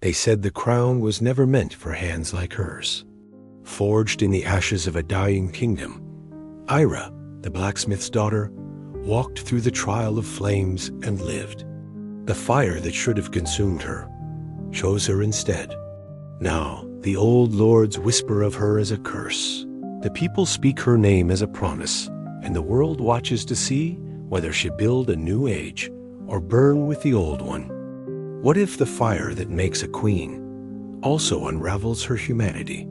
They said the crown was never meant for hands like hers. Forged in the ashes of a dying kingdom, Eira, the blacksmith's daughter, walked through the trial of flames and lived. The fire that should have consumed her chose her instead. Now, the old lords whisper of her as a curse. The people speak her name as a promise, and the world watches to see whether she build a new age or burn with the old one. What if the fire that makes a queen also unravels her humanity?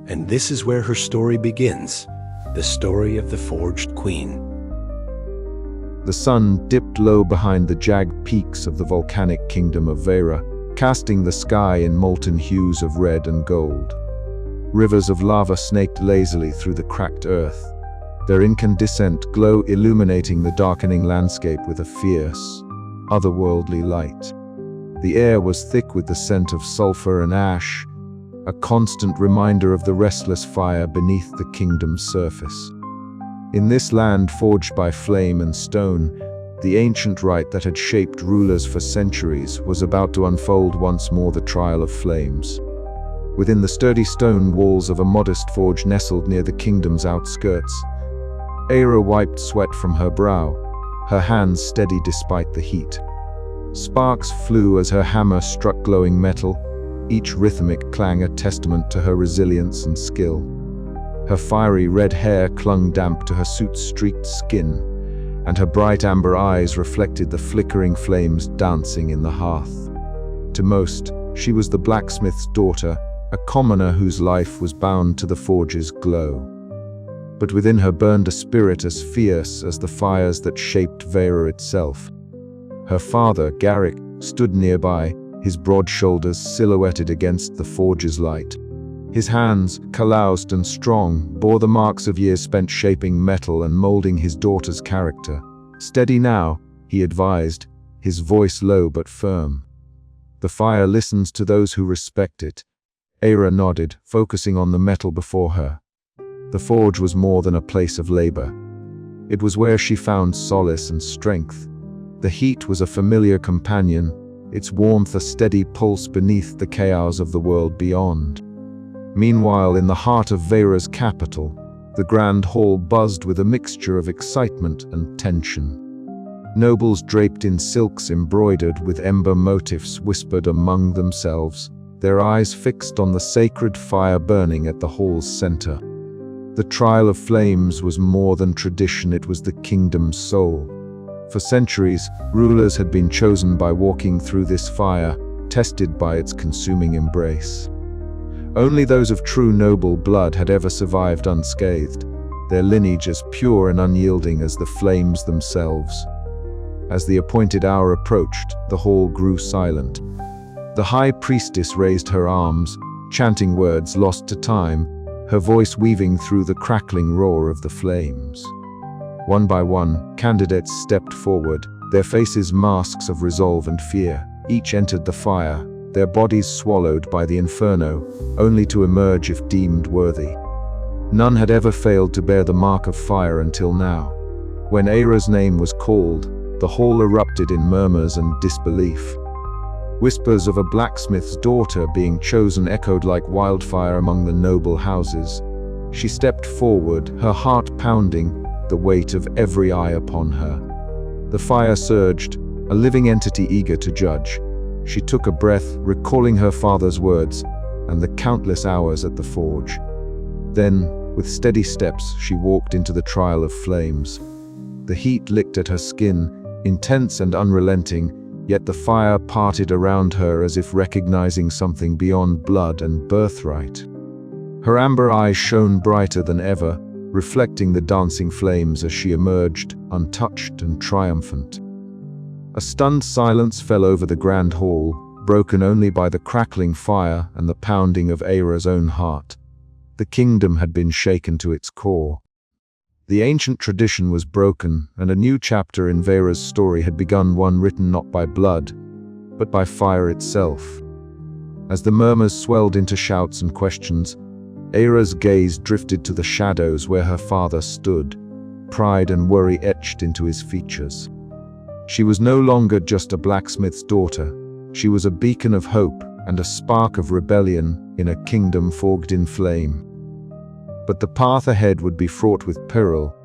And this is where her story begins, the story of the Forged Queen. The sun dipped low behind the jagged peaks of the volcanic kingdom of Eira, casting the sky in molten hues of red and gold. Rivers of lava snaked lazily through the cracked earth, their incandescent glow illuminating the darkening landscape with a fierce, otherworldly light. The air was thick with the scent of sulfur and ash, a constant reminder of the restless fire beneath the kingdom's surface. In this land forged by flame and stone, the ancient rite that had shaped rulers for centuries was about to unfold once more, the trial of flames. Within the sturdy stone walls of a modest forge nestled near the kingdom's outskirts, Eira wiped sweat from her brow, her hands steady despite the heat. Sparks flew as her hammer struck glowing metal, each rhythmic clang a testament to her resilience and skill. Her fiery red hair clung damp to her suit's streaked skin, and her bright amber eyes reflected the flickering flames dancing in the hearth. To most, she was the blacksmith's daughter, a commoner whose life was bound to the forge's glow. But within her burned a spirit as fierce as the fires that shaped Eira itself. Her father, Garrick, stood nearby, his broad shoulders silhouetted against the forge's light. His hands, calloused and strong, bore the marks of years spent shaping metal and molding his daughter's character. "Steady now," he advised, his voice low but firm. "The fire listens to those who respect it." Eira nodded, focusing on the metal before her. The forge was more than a place of labor. It was where she found solace and strength. The heat was a familiar companion, its warmth a steady pulse beneath the chaos of the world beyond. Meanwhile, in the heart of Eira's capital, the grand hall buzzed with a mixture of excitement and tension. Nobles draped in silks embroidered with ember motifs whispered among themselves, their eyes fixed on the sacred fire burning at the hall's center. The trial of flames was more than tradition, it was the kingdom's soul. For centuries, rulers had been chosen by walking through this fire, tested by its consuming embrace. Only those of true noble blood had ever survived unscathed, their lineage as pure and unyielding as the flames themselves. As the appointed hour approached, the hall grew silent. The high priestess raised her arms, chanting words lost to time, her voice weaving through the crackling roar of the flames. One by one, candidates stepped forward, their faces masks of resolve and fear. Each entered the fire, their bodies swallowed by the inferno, only to emerge if deemed worthy. None had ever failed to bear the mark of fire until now. When Eira's name was called, the hall erupted in murmurs and disbelief. Whispers of a blacksmith's daughter being chosen echoed like wildfire among the noble houses. She stepped forward, her heart pounding, the weight of every eye upon her. The fire surged, a living entity eager to judge. She took a breath, recalling her father's words and the countless hours at the forge. Then, with steady steps, she walked into the trial of flames. The heat licked at her skin, intense and unrelenting, yet the fire parted around her as if recognizing something beyond blood and birthright. Her amber eyes shone brighter than ever, reflecting the dancing flames as she emerged, untouched and triumphant. A stunned silence fell over the grand hall, broken only by the crackling fire and the pounding of Eira's own heart. The kingdom had been shaken to its core. The ancient tradition was broken, and a new chapter in Eira's story had begun, one written not by blood, but by fire itself. As the murmurs swelled into shouts and questions, Eira's gaze drifted to the shadows where her father stood, pride and worry etched into his features. She was no longer just a blacksmith's daughter. She was a beacon of hope, and a spark of rebellion in a kingdom fogged in flame. But the path ahead would be fraught with peril,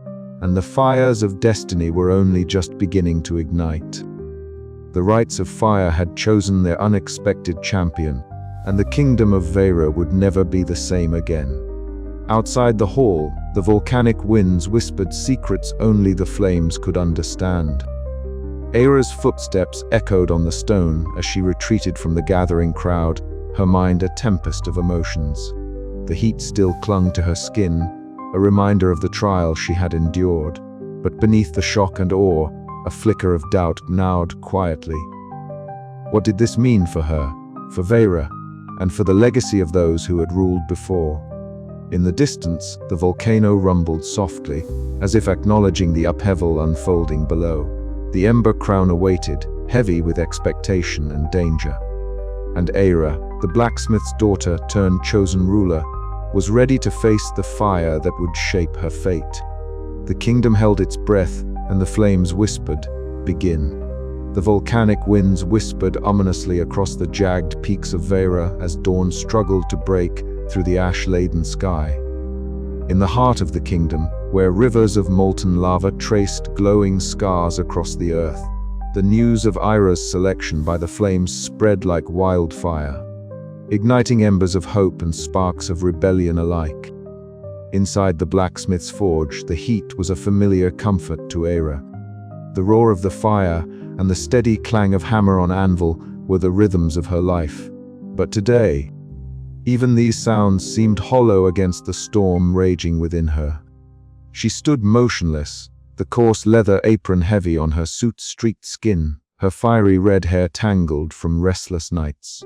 and the fires of destiny were only just beginning to ignite. The Rites of Fire had chosen their unexpected champion, and the kingdom of Eira would never be the same again. Outside the hall, the volcanic winds whispered secrets only the flames could understand. Eira's footsteps echoed on the stone as she retreated from the gathering crowd, her mind a tempest of emotions. The heat still clung to her skin, a reminder of the trial she had endured, but beneath the shock and awe, a flicker of doubt gnawed quietly. What did this mean for her, for Eira, and for the legacy of those who had ruled before? In the distance, the volcano rumbled softly, as if acknowledging the upheaval unfolding below. The ember crown awaited, heavy with expectation and danger. And Eira, the blacksmith's daughter turned chosen ruler, was ready to face the fire that would shape her fate. The kingdom held its breath, and the flames whispered, "Begin." The volcanic winds whispered ominously across the jagged peaks of Eira as dawn struggled to break through the ash-laden sky. In the heart of the kingdom, where rivers of molten lava traced glowing scars across the earth, the news of Eira's selection by the flames spread like wildfire, igniting embers of hope and sparks of rebellion alike. Inside the blacksmith's forge, the heat was a familiar comfort to Eira. The roar of the fire and the steady clang of hammer on anvil were the rhythms of her life. But today, even these sounds seemed hollow against the storm raging within her. She stood motionless, the coarse leather apron heavy on her soot-streaked skin, her fiery red hair tangled from restless nights.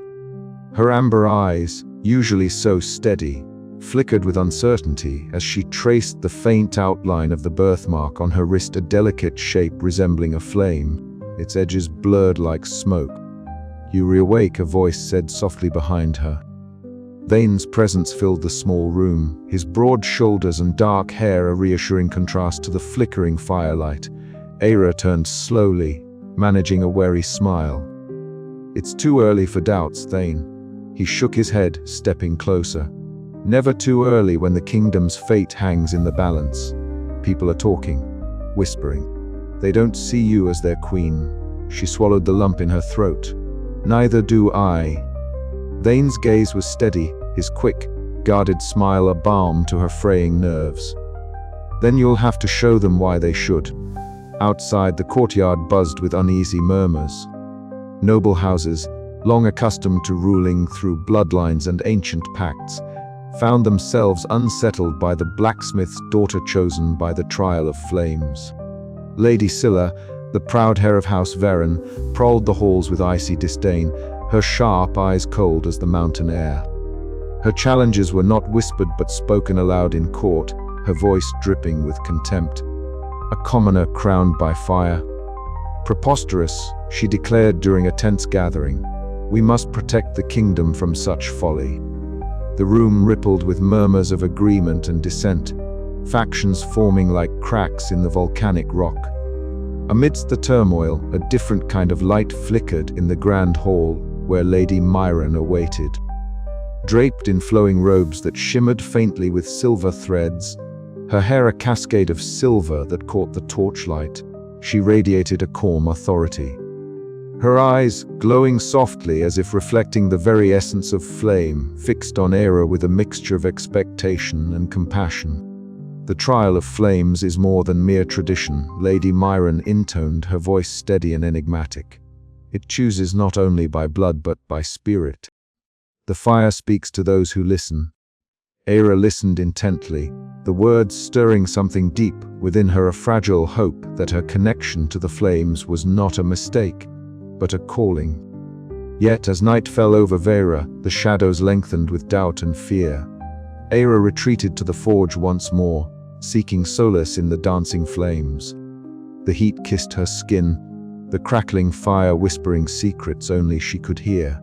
Her amber eyes, usually so steady, flickered with uncertainty as she traced the faint outline of the birthmark on her wrist, a delicate shape resembling a flame, its edges blurred like smoke. "You reawake," a voice said softly behind her. Thane's presence filled the small room, his broad shoulders and dark hair a reassuring contrast to the flickering firelight. Eira turned slowly, managing a wary smile. "It's too early for doubts, Thane." He shook his head, stepping closer. "Never too early when the kingdom's fate hangs in the balance. People are talking, whispering. They don't see you as their queen." She swallowed the lump in her throat. "Neither do I." Thane's gaze was steady, his quick, guarded smile a balm to her fraying nerves. "Then you'll have to show them why they should." Outside, the courtyard buzzed with uneasy murmurs. Noble houses, long accustomed to ruling through bloodlines and ancient pacts, found themselves unsettled by the blacksmith's daughter chosen by the trial of flames. Lady Scylla, the proud heir of House Varen, prowled the halls with icy disdain, her sharp eyes cold as the mountain air. Her challenges were not whispered but spoken aloud in court, her voice dripping with contempt. A commoner crowned by fire. "Preposterous," she declared during a tense gathering. "We must protect the kingdom from such folly." The room rippled with murmurs of agreement and dissent, factions forming like cracks in the volcanic rock. Amidst the turmoil, a different kind of light flickered in the grand hall where Lady Myron awaited. Draped in flowing robes that shimmered faintly with silver threads, her hair a cascade of silver that caught the torchlight, she radiated a calm authority. Her eyes, glowing softly as if reflecting the very essence of flame, fixed on Eira with a mixture of expectation and compassion. "The trial of flames is more than mere tradition," Lady Myron intoned, her voice steady and enigmatic. "It chooses not only by blood but by spirit. The fire speaks to those who listen." Eira listened intently, the words stirring something deep within her, a fragile hope that her connection to the flames was not a mistake, but a calling. Yet as night fell over Eira, the shadows lengthened with doubt and fear. Eira retreated to the forge once more, seeking solace in the dancing flames. The heat kissed her skin, the crackling fire whispering secrets only she could hear.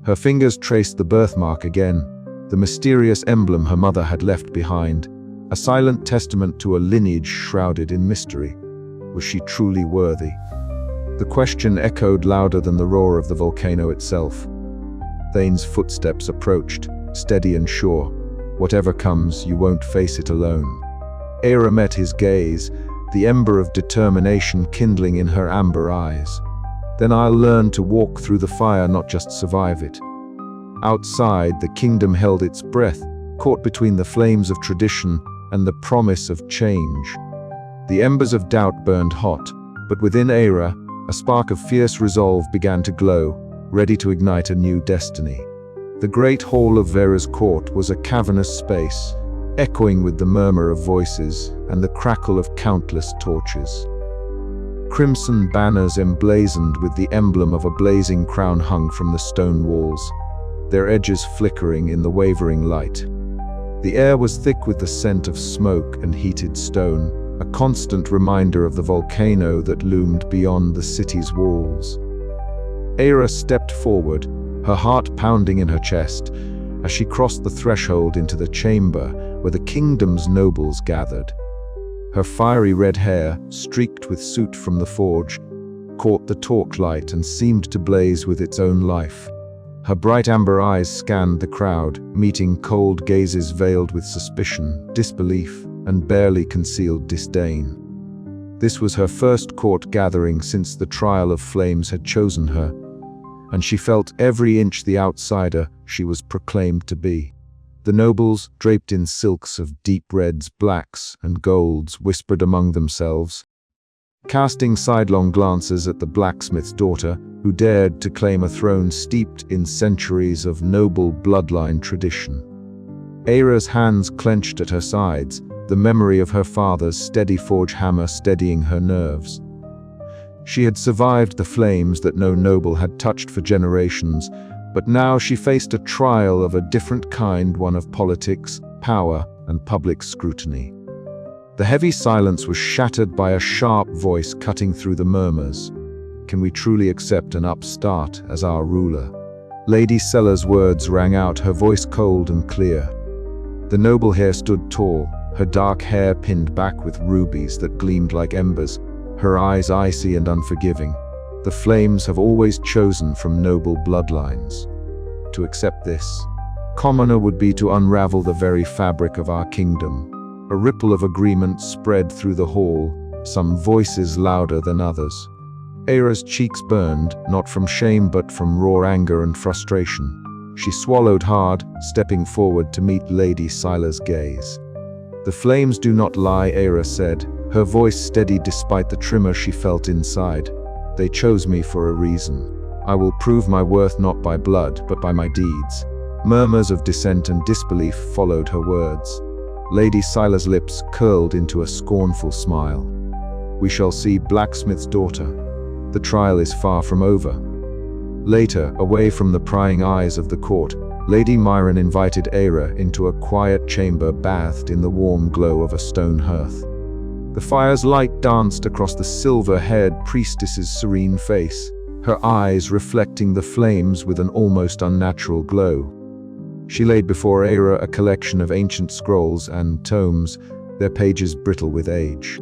Her fingers traced the birthmark again, the mysterious emblem her mother had left behind, a silent testament to a lineage shrouded in mystery. Was she truly worthy? The question echoed louder than the roar of the volcano itself. Thane's footsteps approached, steady and sure. Whatever comes, you won't face it alone. Eira met his gaze, the ember of determination kindling in her amber eyes. Then I'll learn to walk through the fire, not just survive it. Outside, the kingdom held its breath, caught between the flames of tradition and the promise of change. The embers of doubt burned hot, but within Eira, a spark of fierce resolve began to glow, ready to ignite a new destiny. The great hall of Vera's court was a cavernous space, echoing with the murmur of voices and the crackle of countless torches. Crimson banners emblazoned with the emblem of a blazing crown hung from the stone walls, their edges flickering in the wavering light. The air was thick with the scent of smoke and heated stone, a constant reminder of the volcano that loomed beyond the city's walls. Eira stepped forward, her heart pounding in her chest, as she crossed the threshold into the chamber where the kingdom's nobles gathered. Her fiery red hair, streaked with soot from the forge, caught the torchlight and seemed to blaze with its own life. Her bright amber eyes scanned the crowd, meeting cold gazes veiled with suspicion, disbelief, and barely concealed disdain. This was her first court gathering since the Trial of Flames had chosen her, and she felt every inch the outsider she was proclaimed to be. The nobles, draped in silks of deep reds, blacks, and golds, whispered among themselves, casting sidelong glances at the blacksmith's daughter, who dared to claim a throne steeped in centuries of noble bloodline tradition. Eira's hands clenched at her sides, the memory of her father's steady forge hammer steadying her nerves. She had survived the flames that no noble had touched for generations, but now she faced a trial of a different kind, one of politics, power, and public scrutiny. The heavy silence was shattered by a sharp voice cutting through the murmurs. Can we truly accept an upstart as our ruler? Lady Sella's words rang out, her voice cold and clear. The noble hair stood tall, her dark hair pinned back with rubies that gleamed like embers, her eyes icy and unforgiving. The flames have always chosen from noble bloodlines. To accept this, commoner would be to unravel the very fabric of our kingdom. A ripple of agreement spread through the hall, some voices louder than others. Eira's cheeks burned, not from shame but from raw anger and frustration. She swallowed hard, stepping forward to meet Lady Sila's gaze. The flames do not lie, Eira said, her voice steady despite the tremor she felt inside. They chose me for a reason. I will prove my worth not by blood, but by my deeds. Murmurs of dissent and disbelief followed her words. Lady Sila's lips curled into a scornful smile. We shall see, blacksmith's daughter. The trial is far from over. Later, away from the prying eyes of the court, Lady Myron invited Eira into a quiet chamber bathed in the warm glow of a stone hearth. The fire's light danced across the silver-haired priestess's serene face, her eyes reflecting the flames with an almost unnatural glow. She laid before Eira a collection of ancient scrolls and tomes, their pages brittle with age.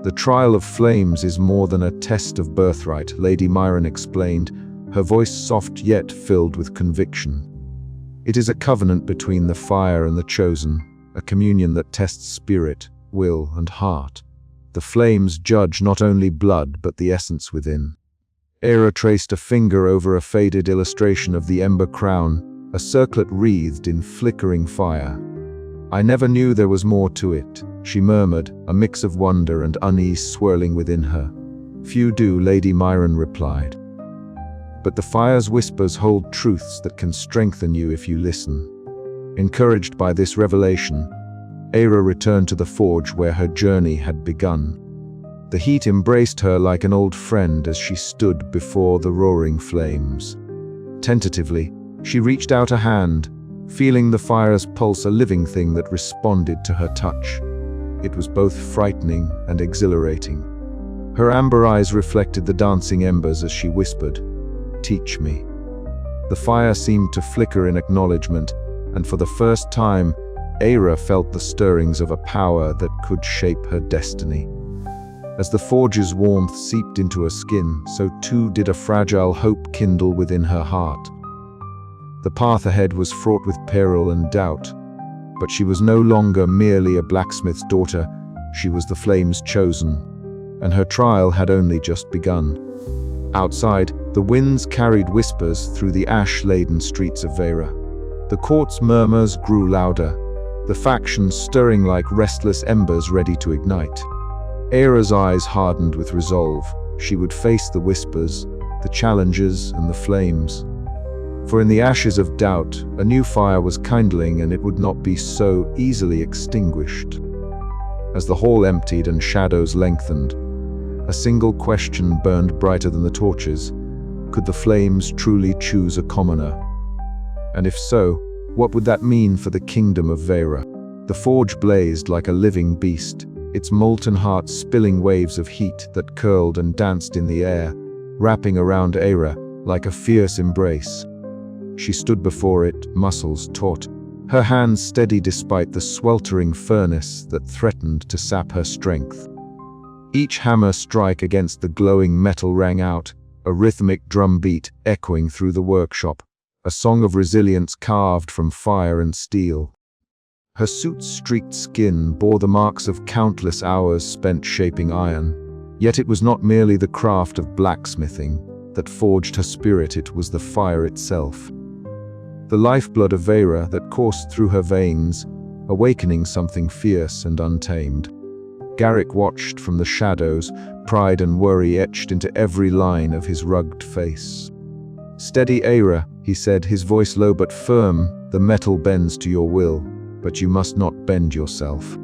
The Trial of Flames is more than a test of birthright, Lady Myron explained, her voice soft yet filled with conviction. It is a covenant between the fire and the chosen, a communion that tests spirit, will, and heart. The flames judge not only blood but the essence within. Eira traced a finger over a faded illustration of the ember crown, a circlet wreathed in flickering fire. I never knew there was more to it, she murmured, a mix of wonder and unease swirling within her. Few do, Lady Myron replied. But the fire's whispers hold truths that can strengthen you if you listen. Encouraged by this revelation, Eira returned to the forge where her journey had begun. The heat embraced her like an old friend as she stood before the roaring flames. Tentatively, she reached out a hand, feeling the fire's pulse, a living thing that responded to her touch. It was both frightening and exhilarating. Her amber eyes reflected the dancing embers as she whispered, "Teach me." The fire seemed to flicker in acknowledgement, and for the first time, Eira felt the stirrings of a power that could shape her destiny. As the forge's warmth seeped into her skin, so too did a fragile hope kindle within her heart. The path ahead was fraught with peril and doubt. But she was no longer merely a blacksmith's daughter, she was the flame's chosen, and her trial had only just begun. Outside, the winds carried whispers through the ash-laden streets of Eira. The court's murmurs grew louder, the factions stirring like restless embers ready to ignite. Eira's eyes hardened with resolve. She would face the whispers, the challenges, and the flames. For in the ashes of doubt, a new fire was kindling, and it would not be so easily extinguished. As the hall emptied and shadows lengthened, a single question burned brighter than the torches. Could the flames truly choose a commoner? And if so, what would that mean for the kingdom of Eira? The forge blazed like a living beast, its molten heart spilling waves of heat that curled and danced in the air, wrapping around Eira like a fierce embrace. She stood before it, muscles taut, her hands steady despite the sweltering furnace that threatened to sap her strength. Each hammer strike against the glowing metal rang out, a rhythmic drumbeat echoing through the workshop, a song of resilience carved from fire and steel. Her suit's streaked skin bore the marks of countless hours spent shaping iron, yet it was not merely the craft of blacksmithing that forged her spirit, it was the fire itself. The lifeblood of Eira that coursed through her veins, awakening something fierce and untamed. Garrick watched from the shadows, pride and worry etched into every line of his rugged face. "Steady, Eira," he said, his voice low but firm. "The metal bends to your will, but you must not bend yourself."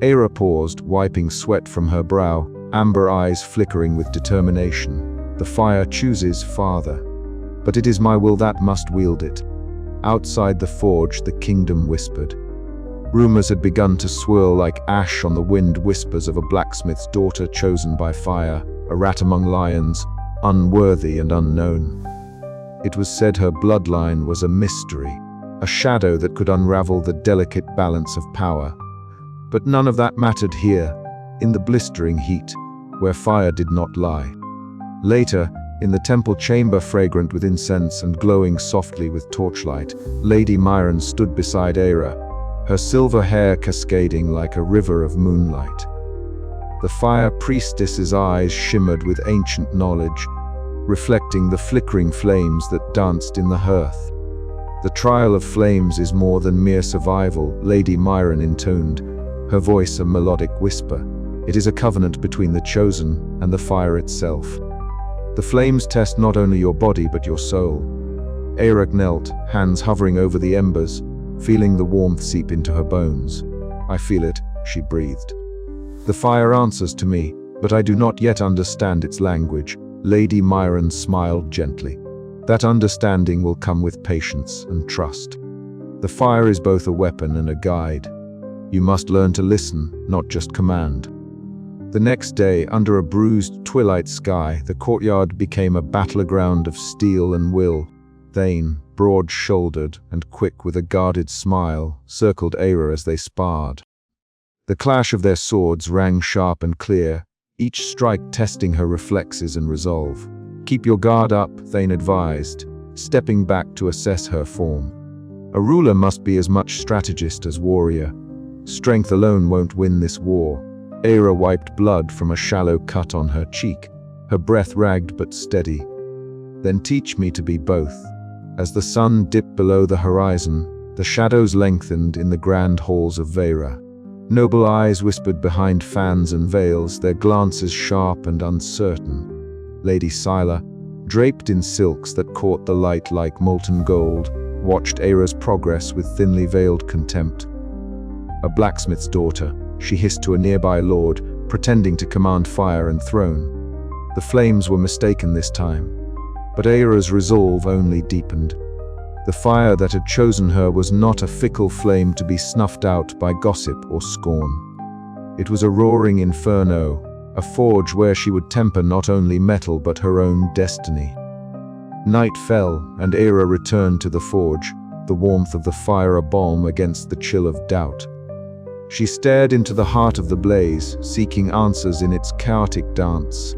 Eira paused, wiping sweat from her brow, amber eyes flickering with determination. "The fire chooses, Father, but it is my will that must wield it." Outside the forge, the kingdom whispered. Rumors had begun to swirl like ash on the wind, whispers of a blacksmith's daughter chosen by fire, a rat among lions, unworthy and unknown. It was said her bloodline was a mystery, a shadow that could unravel the delicate balance of power. But none of that mattered here, in the blistering heat, where fire did not lie. Later, in the temple chamber fragrant with incense and glowing softly with torchlight, Lady Myron stood beside Eira, her silver hair cascading like a river of moonlight. The fire priestess's eyes shimmered with ancient knowledge, reflecting the flickering flames that danced in the hearth. "The trial of flames is more than mere survival," Lady Myron intoned, her voice a melodic whisper. "It is a covenant between the chosen and the fire itself. The flames test not only your body but your soul." Eira knelt, hands hovering over the embers, feeling the warmth seep into her bones. "I feel it," she breathed. "The fire answers to me, but I do not yet understand its language." Lady Myron smiled gently. "That understanding will come with patience and trust. The fire is both a weapon and a guide. You must learn to listen, not just command." The next day, under a bruised twilight sky, the courtyard became a battleground of steel and will. Thane, broad-shouldered and quick with a guarded smile, circled Eira as they sparred. The clash of their swords rang sharp and clear, each strike testing her reflexes and resolve. "Keep your guard up," Thane advised, stepping back to assess her form. "A ruler must be as much strategist as warrior. Strength alone won't win this war." Eira wiped blood from a shallow cut on her cheek, her breath ragged but steady. "Then teach me to be both." As the sun dipped below the horizon, the shadows lengthened in the grand halls of Eira. Noble eyes whispered behind fans and veils, their glances sharp and uncertain. Lady Scylla, draped in silks that caught the light like molten gold, watched Eira's progress with thinly veiled contempt. "A blacksmith's daughter," she hissed to a nearby lord, pretending to command fire and throne. The flames were mistaken this time, but Eira's resolve only deepened. The fire that had chosen her was not a fickle flame to be snuffed out by gossip or scorn. It was a roaring inferno, a forge where she would temper not only metal but her own destiny. Night fell, and Eira returned to the forge, the warmth of the fire a balm against the chill of doubt. She stared into the heart of the blaze, seeking answers in its chaotic dance.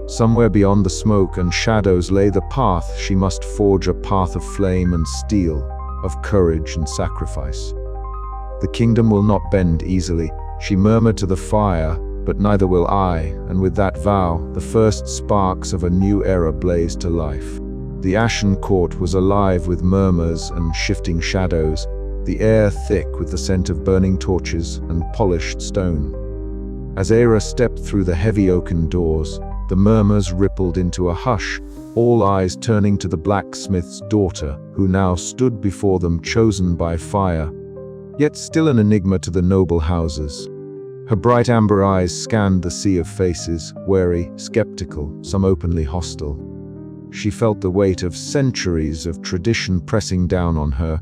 Somewhere beyond the smoke and shadows lay the path she must forge, a path of flame and steel, of courage and sacrifice. The kingdom will not bend easily, she murmured to the fire, but neither will I, and with that vow, the first sparks of a new era blazed to life. The ashen court was alive with murmurs and shifting shadows, the air thick with the scent of burning torches and polished stone. As Eira stepped through the heavy oaken doors, the murmurs rippled into a hush, all eyes turning to the blacksmith's daughter, who now stood before them, chosen by fire, yet still an enigma to the noble houses. Her bright amber eyes scanned the sea of faces, wary, skeptical, some openly hostile. She felt the weight of centuries of tradition pressing down on her,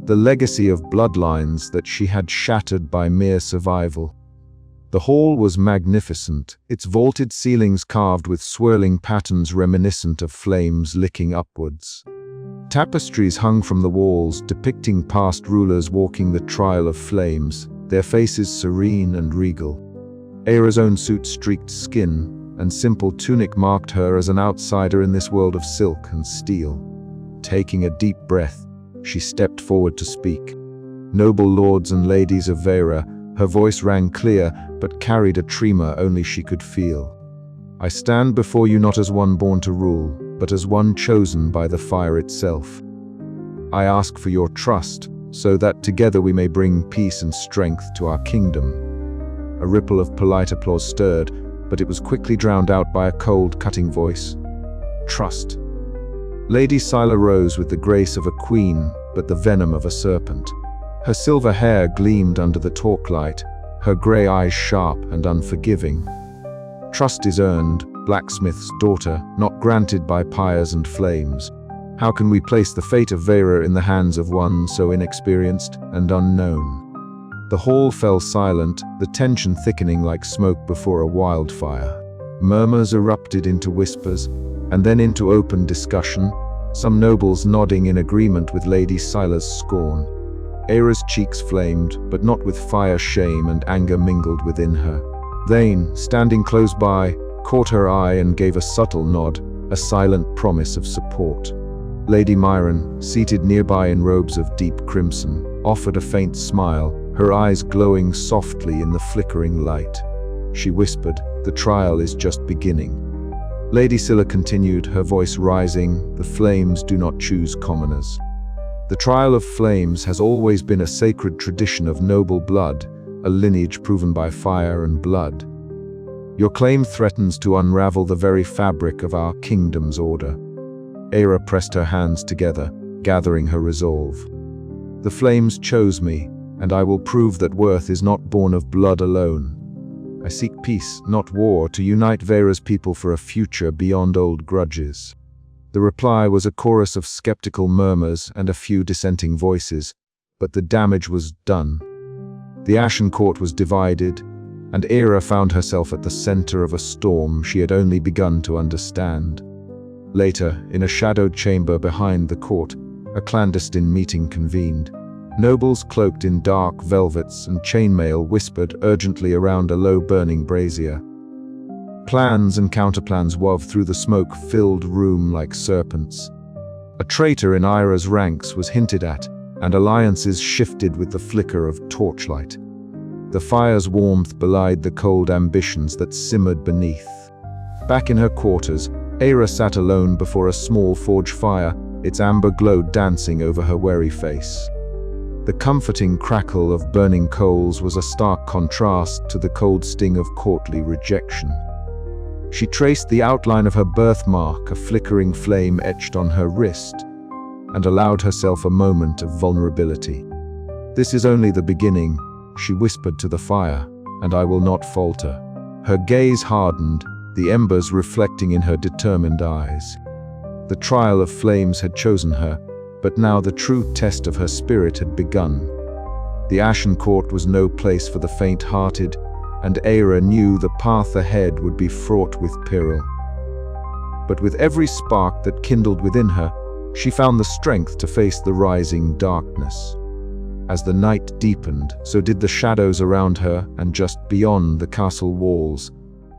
the legacy of bloodlines that she had shattered by mere survival. The hall was magnificent, its vaulted ceilings carved with swirling patterns reminiscent of flames licking upwards. Tapestries hung from the walls, depicting past rulers walking the trial of flames, their faces serene and regal. Eira's own suit streaked skin, and simple tunic marked her as an outsider in this world of silk and steel. Taking a deep breath, she stepped forward to speak. Noble lords and ladies of Eira, her voice rang clear, but carried a tremor only she could feel. I stand before you not as one born to rule, but as one chosen by the fire itself. I ask for your trust, so that together we may bring peace and strength to our kingdom. A ripple of polite applause stirred, but it was quickly drowned out by a cold, cutting voice. Trust. Lady Scylla rose with the grace of a queen, but the venom of a serpent. Her silver hair gleamed under the torchlight, her grey eyes sharp and unforgiving. Trust is earned, blacksmith's daughter, not granted by pyres and flames. How can we place the fate of Eira in the hands of one so inexperienced and unknown? The hall fell silent, the tension thickening like smoke before a wildfire. Murmurs erupted into whispers, and then into open discussion, some nobles nodding in agreement with Lady Scylla's scorn. Eira's cheeks flamed, but not with fire. Shame and anger mingled within her. Thane, standing close by, caught her eye and gave a subtle nod, a silent promise of support. Lady Myron, seated nearby in robes of deep crimson, offered a faint smile, her eyes glowing softly in the flickering light. She whispered, "The trial is just beginning." Lady Scylla continued, her voice rising, "The flames do not choose commoners. The trial of flames has always been a sacred tradition of noble blood, a lineage proven by fire and blood. Your claim threatens to unravel the very fabric of our kingdom's order." Eira pressed her hands together, gathering her resolve. "The flames chose me, and I will prove that worth is not born of blood alone. I seek peace, not war, to unite Eira's people for a future beyond old grudges." The reply was a chorus of skeptical murmurs and a few dissenting voices, but the damage was done. The Ashen Court was divided, and Eira found herself at the center of a storm she had only begun to understand. Later, in a shadowed chamber behind the court, a clandestine meeting convened. Nobles cloaked in dark velvets and chainmail whispered urgently around a low-burning brazier. Plans and counterplans wove through the smoke-filled room like serpents. A traitor in Eira's ranks was hinted at, and alliances shifted with the flicker of torchlight. The fire's warmth belied the cold ambitions that simmered beneath. Back in her quarters, Eira sat alone before a small forge fire, its amber glow dancing over her weary face. The comforting crackle of burning coals was a stark contrast to the cold sting of courtly rejection. She traced the outline of her birthmark, a flickering flame etched on her wrist, and allowed herself a moment of vulnerability. "This is only the beginning," she whispered to the fire, "and I will not falter." Her gaze hardened, the embers reflecting in her determined eyes. The trial of flames had chosen her, but now the true test of her spirit had begun. The Ashen Court was no place for the faint-hearted, and Eira knew the path ahead would be fraught with peril. But with every spark that kindled within her, she found the strength to face the rising darkness. As the night deepened, so did the shadows around her, and just beyond the castle walls,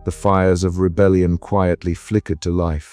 The fires of rebellion quietly flickered to life.